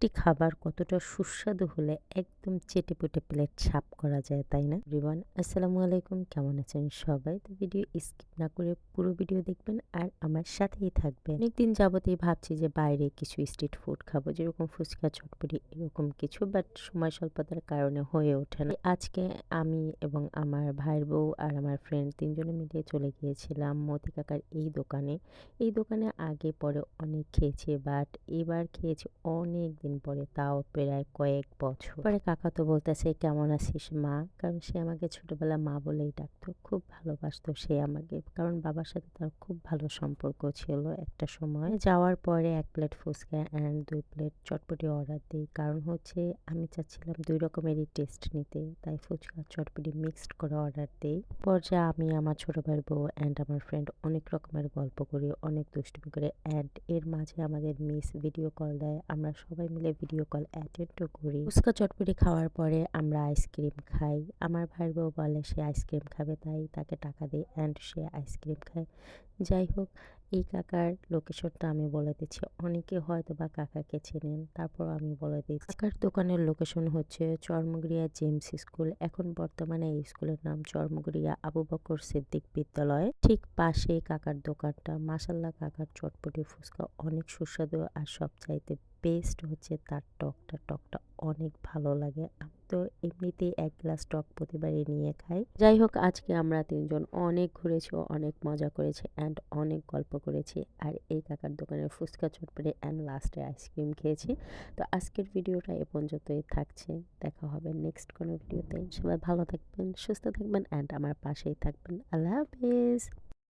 একটি খাবার কতটা সুস্বাদু হলে একদম চেটেপুটে প্লেট সাফ করা যায়, তাই না? এভরিওয়ান, আসসালামু আলাইকুম। কেমন আছেন সবাই? তো ভিডিও স্কিপ না করে পুরো ভিডিও দেখবেন আর আমার সাথেই থাকবেন। অনেকদিন যাবতই ভাবছি যে বাইরে কিছু স্ট্রিট ফুড খাবো, যেরকম ফুচকা, চটপটি এরকম কিছু, বাট সময় স্বল্পতার কারণে হয়ে ওঠে না। আজকে আমি এবং আমার ভাইয়ের বউ আর আমার ফ্রেন্ড তিনজনে মিলে চলে গিয়েছিলাম মতি কাকার এই দোকানে। এই দোকানে আগে পরে অনেক খেয়েছি, বাট এবার খেয়েছি অনেক দিন পরে, তাও প্রায় কয়েক বছর পরে। কাকা তো বলতেছে কেমন আছিস মা, কারণ সে আমাকে ছোটবেলা মা বলেই ডাকতো, খুব ভালোবাসতো সে আমাকে, কারণ বাবার সাথে তার খুব ভালো সম্পর্ক ছিল একটা সময়। যাওয়ার পরে 1 plate phuchka and 2 plate chotpoti order দিই, কারণ হচ্ছে আমি চাচ্ছিলাম 2 রকমেরই টেস্ট নিতে, তাই ফুচকা চটপটি মিক্সড করে অর্ডার দিই। পর্যায়ে আমি, আমার ছোট ভাইয়ের বউ অ্যান্ড আমার ফ্রেন্ড অনেক রকমের গল্প করি, অনেক দুষ্টুমি করে, অ্যান্ড এর মাঝে আমাদের মিস ভিডিও কল দেয়, আমরা সবাই মিলে ভিডিও কল অ্যাটেন্ডও করি। ফুচকা চটপটি খাওয়ার পরে আমরা আইসক্রিম খাই। আমার ভাইয়ের বউ বলে সে আইসক্রিম খাবে, তাই তাকে টাকা দিই অ্যান্ড সে আইসক্রিম খায়। যাই হোক, এই কাকার লোকেশনটা আমি বলে দিচ্ছি, অনেকে হয়তো বা কাকাকে চেনেন, তারপর আমি বলে দিচ্ছি। কাকার দোকানের লোকেশন হচ্ছে চরমুগরিয়া জেমস স্কুল, এখন বর্তমানে এই স্কুলের নাম চরমুগরিয়া আবু বকর সিদ্দিক বিদ্যালয়। ঠিক পাশে কাকার দোকানটা। মাশাল্লাহ, কাকার চটপটি ফুচকা অনেক সুস্বাদু, আর সবচাইতে বেস্ট হচ্ছে তার টকটা। টকটা অনেক ভালো লাগে। আমি তো এমনিতেই 1 গ্লাস টক প্রতিবারই নিয়ে খাই। যাই হোক, আজকে আমরা তিনজন অনেক ঘুরেছি, অনেক মজা করেছি অ্যান্ড অনেক গল্প করেছি, আর এই কাকার দোকানের ফুচকা চটপটি অ্যান্ড লাস্টে আইসক্রিম খেয়েছি। তো আজকের ভিডিওটা এ পর্যন্তই থাকছে। দেখা হবে নেক্সট কোনো ভিডিওতে। সবাই ভালো থাকবেন, সুস্থ থাকবেন অ্যান্ড আমার পাশেই থাকবেন। আল্লাহ হাফিজ।